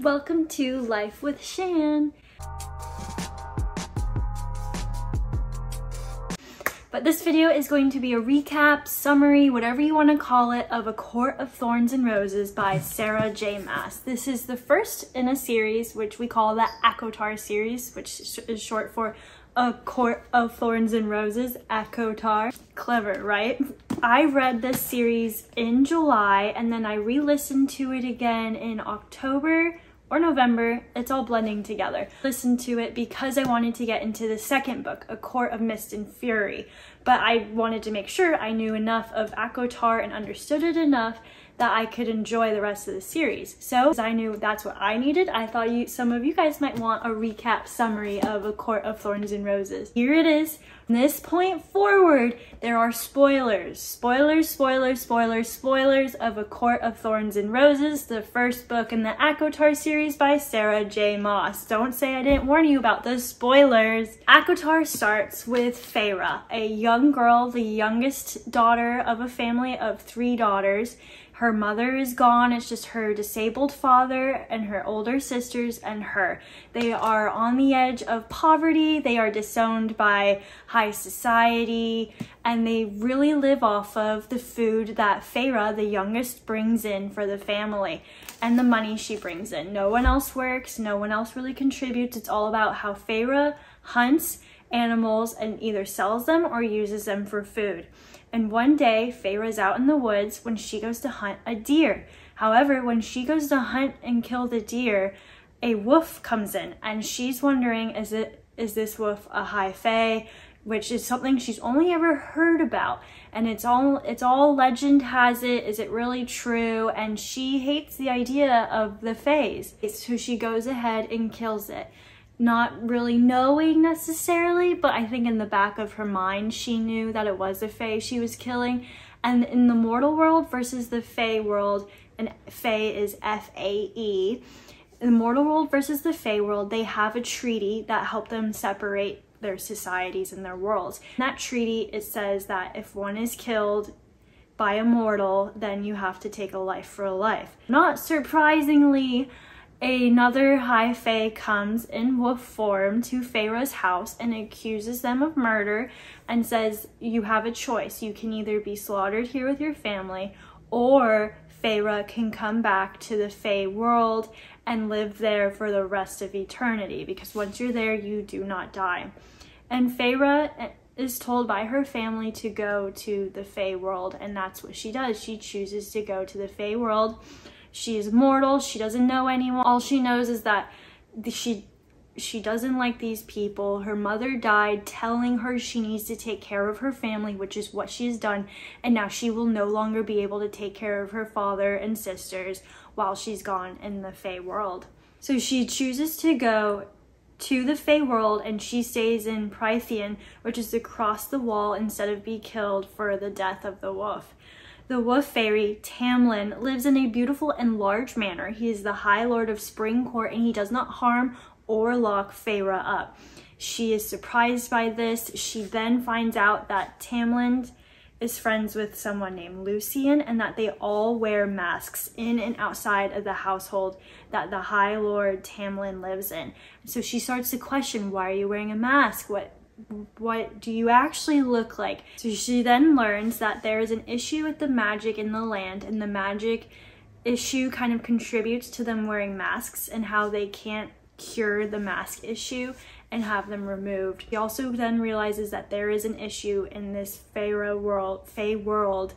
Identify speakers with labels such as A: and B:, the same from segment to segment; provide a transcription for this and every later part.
A: Welcome to Life with Shan. But this video is going to be a recap, summary, whatever you want to call it, of A Court of Thorns and Roses by Sarah J. Maas. This is the first in a series which we call the ACOTAR series, which is short for A Court of Thorns and Roses, ACOTAR. Clever, right? I read this series in July and then I re-listened to it again in October or November. It's all blending together. Listened to it because I wanted to get into the second book, A Court of Mist and Fury, but I wanted to make sure I knew enough of ACOTAR and understood it enough that I could enjoy the rest of the series. So, as I knew that's what I needed, I thought some of you guys might want a recap summary of A Court of Thorns and Roses. Here it is. From this point forward, there are spoilers. Spoilers of A Court of Thorns and Roses, the first book in the ACOTAR series by Sarah J. Maas. Don't say I didn't warn you about the spoilers. ACOTAR starts with Pharah, a young girl, the youngest daughter of a family of 3 daughters. Her mother is gone. It's just her disabled father and her older sisters and her. They are on the edge of poverty. They are disowned by high society, and they really live off of the food that Pharah, the youngest, brings in for the family and the money she brings in. No one else works. No one else really contributes. It's all about how Pharah hunts animals and either sells them or uses them for food. And one day, Pharah's out in the woods when she goes to hunt a deer. However, when she goes to hunt and kill the deer, a wolf comes in, and she's wondering, is this wolf a high fae? Which is something she's only ever heard about, and it's all legend has it. Is it really true? And she hates the idea of the faes, so she goes ahead and kills it. Not really knowing necessarily, but I think in the back of her mind she knew that it was a fae she was killing. And in the mortal world versus the fae world, and fae is F-A-E, in the mortal world versus the fae world, they have a treaty that helped them separate their societies and their worlds. In that treaty, it says that if one is killed by a mortal, then you have to take a life for a life. Not surprisingly, another high fae comes in wolf form to Pharah's house and accuses them of murder and says, you have a choice. You can either be slaughtered here with your family, or Pharah can come back to the fae world and live there for the rest of eternity, because once you're there, you do not die. And Pharah is told by her family to go to the fae world, and that's what she does. She chooses to go to the fae world. She is mortal. She doesn't know anyone. All she knows is that she doesn't like these people. Her mother died telling her she needs to take care of her family, which is what she has done. And now she will no longer be able to take care of her father and sisters while she's gone in the fae world. So she chooses to go to the fae world, and she stays in Prythian, which is across the wall, instead of be killed for the death of the wolf. The wolf fairy, Tamlin, lives in a beautiful and large manor. He is the High Lord of Spring Court, and he does not harm or lock Pharah up. She is surprised by this. She then finds out that Tamlin is friends with someone named Lucian, and that they all wear masks in and outside of the household that the High Lord Tamlin lives in. So she starts to question, why are you wearing a mask? What do you actually look like? So she then learns that there is an issue with the magic in the land, and the magic issue kind of contributes to them wearing masks, and how they can't cure the mask issue and have them removed. He also then realizes that there is an issue in this fae world,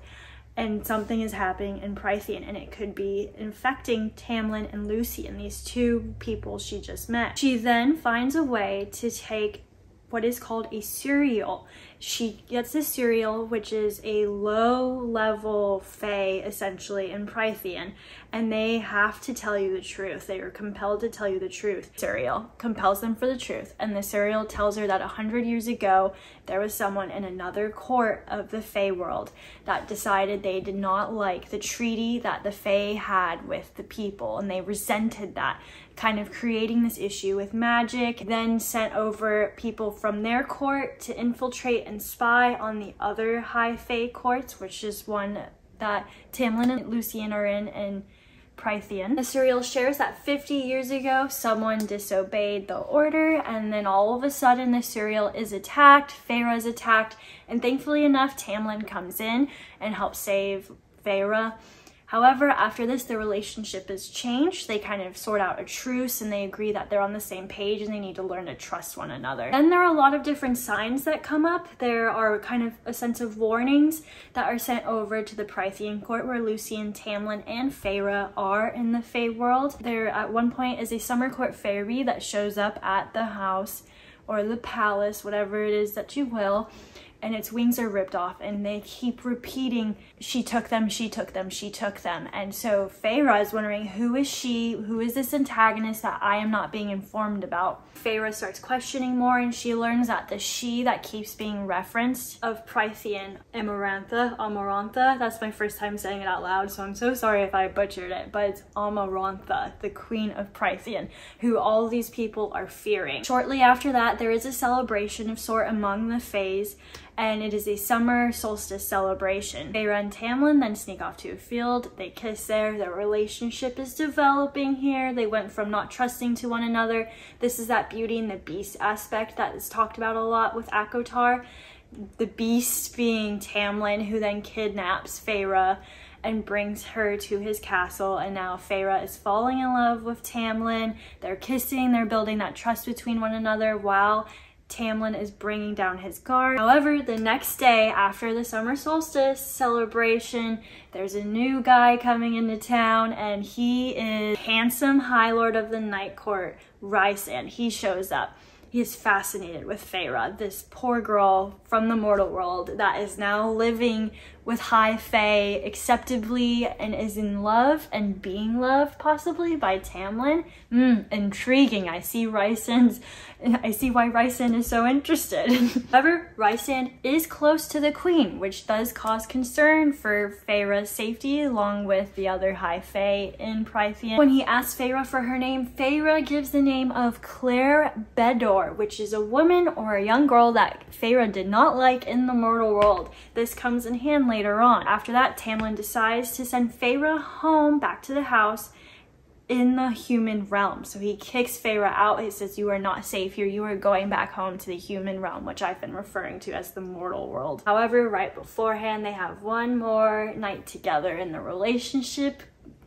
A: and something is happening in Prythian, and it could be infecting Tamlin and Lucian, these 2 people she just met. She then finds a way to take what is called a cereal. She gets this cereal, which is a low-level fae, essentially, in Prythian, and they have to tell you the truth. They are compelled to tell you the truth. Cereal compels them for the truth, and the cereal tells her that 100 years ago, there was someone in another court of the fae world that decided they did not like the treaty that the fae had with the people, and they resented that, kind of creating this issue with magic. Then sent over people from their court to infiltrate and spy on the other high fae courts, which is one that Tamlin and Lucian are in, and Prythian. The serial shares that 50 years ago, someone disobeyed the order, and then all of a sudden the serial is attacked, Pharah is attacked, and thankfully enough, Tamlin comes in and helps save Pharah. However, after this, the relationship is changed. They kind of sort out a truce and they agree that they're on the same page and they need to learn to trust one another. Then there are a lot of different signs that come up. There are kind of a sense of warnings that are sent over to the Prythian court where Lucien, Tamlin, and Pharah are in the Fae world. There at one point is a summer court fairy that shows up at the house or the palace, whatever it is that you will, and its wings are ripped off and they keep repeating, she took them, she took them, she took them. And so Pharah is wondering, who is she? Who is this antagonist that I am not being informed about? Pharah starts questioning more and she learns that the she that keeps being referenced of Prythian, Amarantha, that's my first time saying it out loud, so I'm so sorry if I butchered it, but it's Amarantha, the queen of Prythian, who all these people are fearing. Shortly after that, there is a celebration of sort among the Faes, and it is a summer solstice celebration. Pharah and Tamlin then sneak off to a field, they kiss there, their relationship is developing here, they went from not trusting to one another. This is that Beauty and the Beast aspect that is talked about a lot with ACOTAR. The beast being Tamlin, who then kidnaps Pharah and brings her to his castle, and now Pharah is falling in love with Tamlin. They're kissing, they're building that trust between one another while Tamlin is bringing down his guard. However, the next day after the summer solstice celebration, there's a new guy coming into town, and he is handsome High Lord of the Night Court, Rhysand. He shows up. He is fascinated with Pharah, this poor girl from the mortal world that is now living with high fae acceptably and is in love and being loved possibly by Tamlin. Intriguing. I see why Rhysand is so interested. However, Rhysand is close to the queen, which does cause concern for Pharah's safety along with the other high fae in Prythian. When he asks Pharah for her name, Pharah gives the name of Claire Bedor, which is a woman or a young girl that Pharah did not like in the mortal world. This comes in hand later on. After that, Tamlin decides to send Pharah home back to the house in the human realm. So he kicks Pharah out. He says, you are not safe here. You are going back home to the human realm, which I've been referring to as the mortal world. However, right beforehand, they have one more night together and the relationship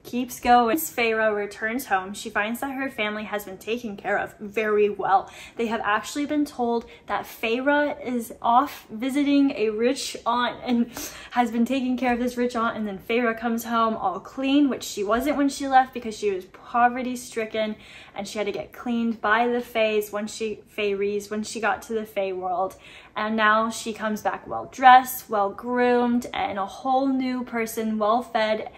A: keeps going. As Pharah returns home, she finds that her family has been taken care of very well. They have actually been told that Pharah is off visiting a rich aunt and has been taking care of this rich aunt, and then Pharah comes home all clean, which she wasn't when she left because she was poverty stricken and she had to get cleaned by the Faes when she got to the Fae world. And now she comes back well dressed, well groomed, and a whole new person, well fed,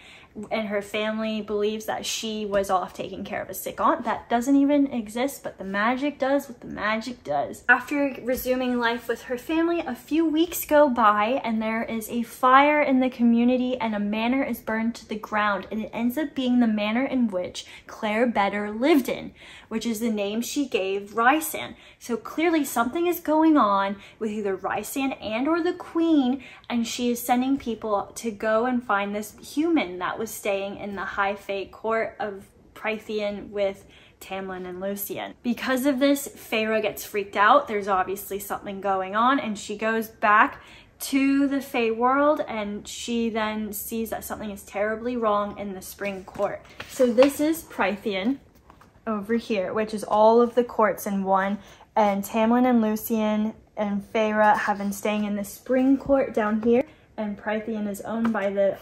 A: and her family believes that she was off taking care of a sick aunt that doesn't even exist, but the magic does what the magic does. After resuming life with her family, a few weeks go by and there is a fire in the community and a manor is burned to the ground, and it ends up being the manor in which Claire Bedor lived in, which is the name she gave Rhysand. So clearly something is going on with either Rhysand and or the queen, and she is sending people to go and find this human that was staying in the high fae court of Prythian with Tamlin and Lucien. Because of this, Pharah gets freaked out. There's obviously something going on, and she goes back to the Fae world, and she then sees that something is terribly wrong in the spring court. So this is Prythian over here, which is all of the courts in one, and Tamlin and Lucien and Pharah have been staying in the spring court down here, and Prythian is owned by the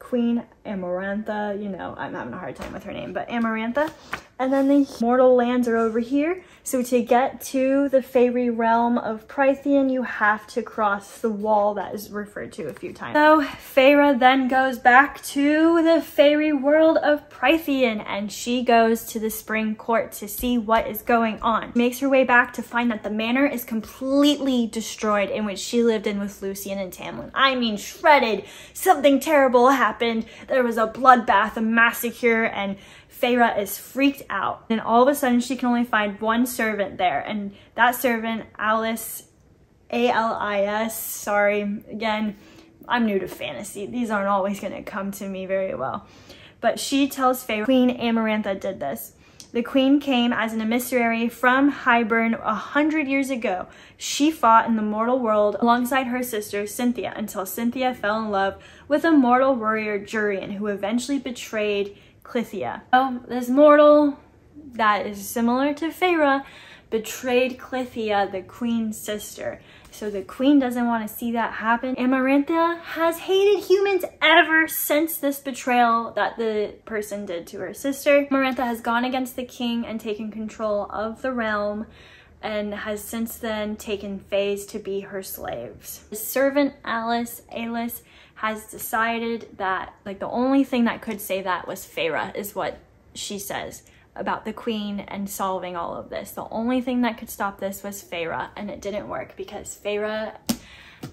A: Queen Amarantha. You know, I'm having a hard time with her name, but Amarantha. And then the mortal lands are over here. So to get to the fairy realm of Prythian, you have to cross the wall that is referred to a few times. So Pharah then goes back to the fairy world of Prythian, and she goes to the spring court to see what is going on. She makes her way back to find that the manor is completely destroyed in which she lived in with Lucien and Tamlin. I mean, shredded. Something terrible happened. There was a bloodbath, a massacre, and Pharah is freaked out. And all of a sudden she can only find one servant there, and that servant, Alice, A-L-I-S, sorry, again, I'm new to fantasy. These aren't always gonna come to me very well. But she tells Pharah Queen Amarantha did this. The queen came as an emissary from Hybern 100 years ago. She fought in the mortal world alongside her sister Cynthia until Cynthia fell in love with a mortal warrior Jurian, who eventually betrayed Clythia. Oh, this mortal that is similar to Pharah betrayed Clythia, the queen's sister. So the queen doesn't want to see that happen. Amarantha has hated humans ever since this betrayal that the person did to her sister. Amarantha has gone against the king and taken control of the realm, and has since then taken Fays to be her slaves. His servant Alice has decided that like the only thing that could say that was Pharah, is what she says about the queen and solving all of this. The only thing that could stop this was Pharah, and it didn't work because Pharah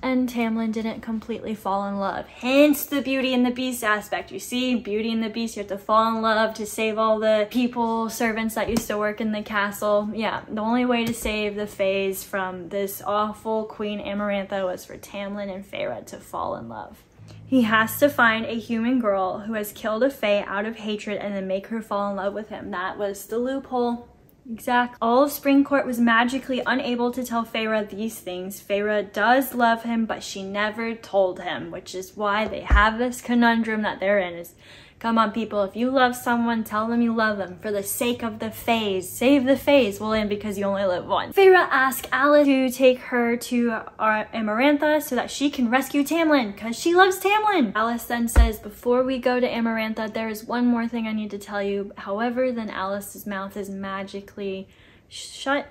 A: and Tamlin didn't completely fall in love. Hence the Beauty and the Beast aspect. You see, Beauty and the Beast, you have to fall in love to save all the people, servants that used to work in the castle. Yeah, the only way to save the Fays from this awful Queen Amarantha was for Tamlin and Pharah to fall in love. He has to find a human girl who has killed a Fae out of hatred and then make her fall in love with him. That was the loophole. Exactly. All of Springcourt was magically unable to tell Pharah these things. Pharah does love him, but she never told him, which is why they have this conundrum that they're in. Is, come on, people, if you love someone, tell them you love them for the sake of the Fays. Save the Fays, well, and because you only live once. Pharah asks Alice to take her to Amarantha so that she can rescue Tamlin, because she loves Tamlin. Alice then says, before we go to Amarantha, there is one more thing I need to tell you. However, then Alice's mouth is magically shut,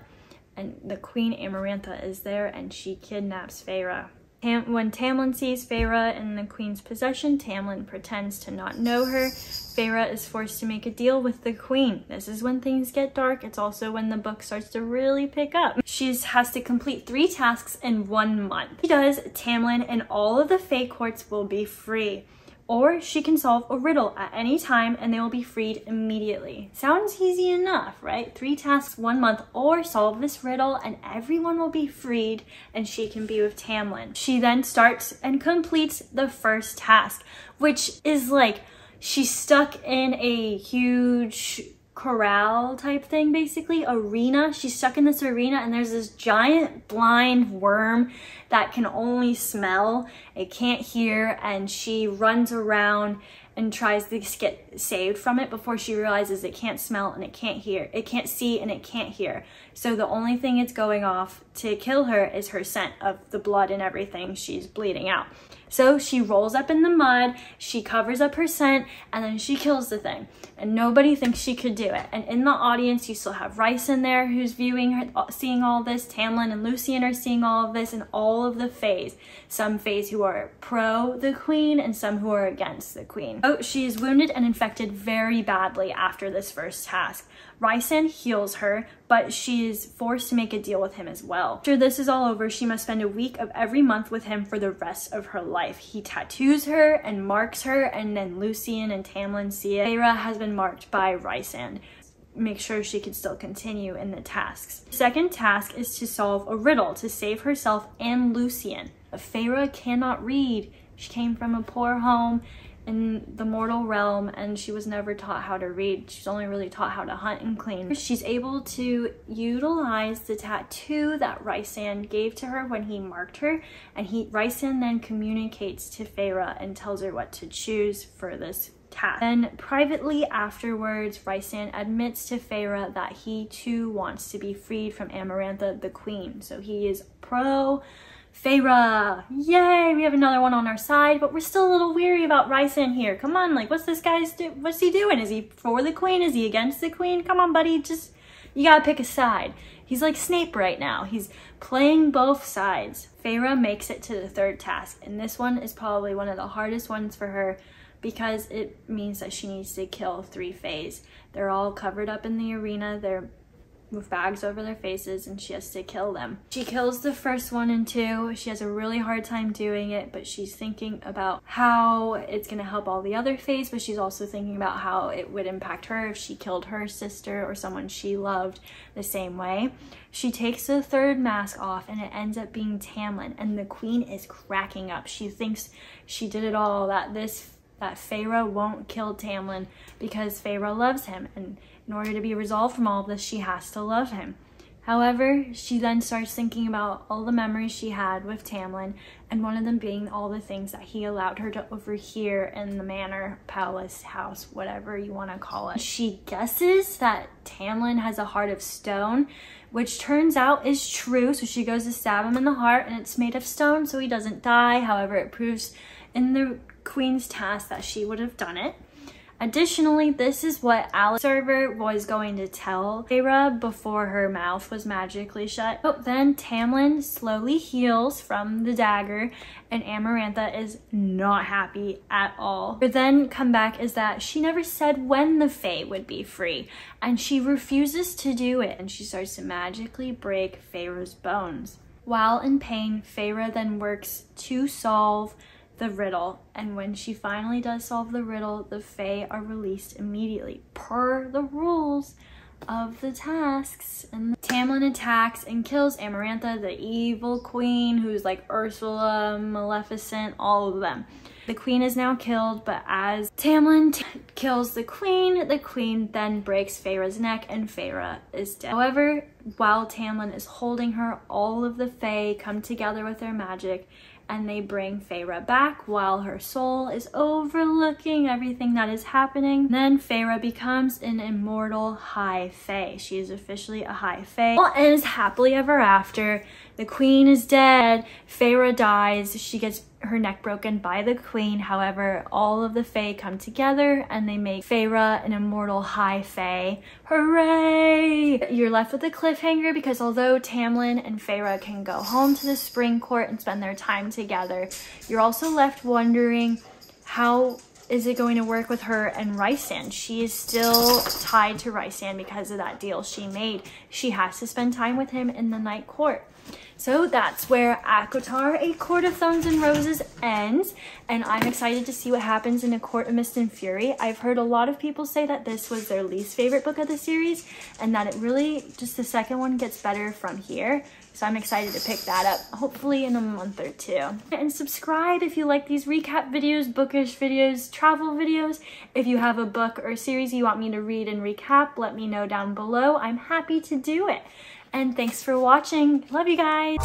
A: and the Queen Amarantha is there, and she kidnaps Pharah. When Tamlin sees Pharah in the queen's possession, Tamlin pretends to not know her. Pharah is forced to make a deal with the queen. This is when things get dark. It's also when the book starts to really pick up. She has to complete 3 tasks in 1 month. She does, Tamlin and all of the Fae courts will be free. Or she can solve a riddle at any time and they will be freed immediately. Sounds easy enough, right? 3 tasks, 1 month, or solve this riddle and everyone will be freed and she can be with Tamlin. She then starts and completes the first task, which is like she's stuck in a huge corral type thing, basically, arena. She's stuck in this arena and there's this giant blind worm that can only smell, it can't hear, and she runs around and tries to get saved from it before she realizes it can't smell and it can't hear, it can't see and it can't hear. So the only thing it's going off to kill her is her scent of the blood and everything. She's bleeding out. So she rolls up in the mud, she covers up her scent, and then she kills the thing. And nobody thinks she could do it. And in the audience, you still have Rice in there who's viewing her, seeing all this. Tamlin and Lucian are seeing all of this, and all of the Fays. Some Fays who are pro the queen and some who are against the queen. Oh, she is wounded and infected very badly after this first task. Rysand heals her, but she is forced to make a deal with him as well. After this is all over, she must spend a week of every month with him for the rest of her life. He tattoos her and marks her, and then Lucian and Tamlin see it. Pharah has been marked by Rysand. Make sure she can still continue in the tasks. The second task is to solve a riddle to save herself and Lucian. Pharah cannot read. She came from a poor home in the mortal realm and she was never taught how to read. She's only really taught how to hunt and clean. She's able to utilize the tattoo that Rysand gave to her when he marked her, and Rysand then communicates to Pharah and tells her what to choose for this task. Then privately afterwards, Rysand admits to Pharah that he too wants to be freed from Amarantha the queen. So he is pro Pharah. Yay, we have another one on our side, but we're still a little weary about Rysand here. Come on, like, what's this guy's what's he doing? Is he for the queen? Is he against the queen? Come on, buddy, just, you gotta pick a side. He's like Snape right now. He's playing both sides. Pharah makes it to the third task, and this one is probably one of the hardest ones for her because it means that she needs to kill 3 Fays. They're all covered up in the arena. They're with bags over their faces, and she has to kill them. She kills the first 1 and 2. She has a really hard time doing it, but she's thinking about how it's gonna help all the other Fays, but she's also thinking about how it would impact her if she killed her sister or someone she loved the same way. She takes the 3rd mask off and it ends up being Tamlin, and the queen is cracking up. She thinks she did it all, that this that Pharah won't kill Tamlin because Pharah loves him, and in order to be resolved from all of this, she has to love him. However, she then starts thinking about all the memories she had with Tamlin, and one of them being all the things that he allowed her to overhear in the manor, palace, house, whatever you want to call it. She guesses that Tamlin has a heart of stone, which turns out is true, so she goes to stab him in the heart, and it's made of stone, so he doesn't die. However, it proves in the queen's task that she would have done it. Additionally, this is what Alice's server was going to tell Pharah before her mouth was magically shut. But then Tamlin slowly heals from the dagger, and Amarantha is not happy at all. But then come back is that she never said when the Fae would be free, and she refuses to do it, and she starts to magically break Pharah's bones. While in pain, Pharah then works to solve the riddle, and when she finally does solve the riddle, the Fae are released immediately per the rules of the tasks. And Tamlin attacks and kills Amarantha, the evil queen, who's like Ursula, Maleficent, all of them. The queen is now killed, but as Tamlin kills the queen then breaks Pharah's neck, and Pharah is dead. However, while Tamlin is holding her, all of the Fae come together with their magic, and they bring Pharah back while her soul is overlooking everything that is happening. Then Pharah becomes an immortal high Fae. She is officially a high Fae. All ends happily ever after. The queen is dead. Pharah dies. She gets her neck broken by the queen. However, all of the Fae come together and they make Pharah an immortal high Fae. Hooray! You're left with a cliffhanger because although Tamlin and Pharah can go home to the spring court and spend their time together, you're also left wondering how is it going to work with her and Rhysand. She is still tied to Rhysand because of that deal she made. She has to spend time with him in the night court. So that's where ACOTAR, A Court of Thorns and Roses ends, and I'm excited to see what happens in A Court of Mist and Fury. I've heard a lot of people say that this was their least favorite book of the series, and that it really, just the second one gets better from here. So I'm excited to pick that up, hopefully in a month or two. And subscribe if you like these recap videos, bookish videos, travel videos. If you have a book or series you want me to read and recap, let me know down below. I'm happy to do it. And thanks for watching. Love you guys.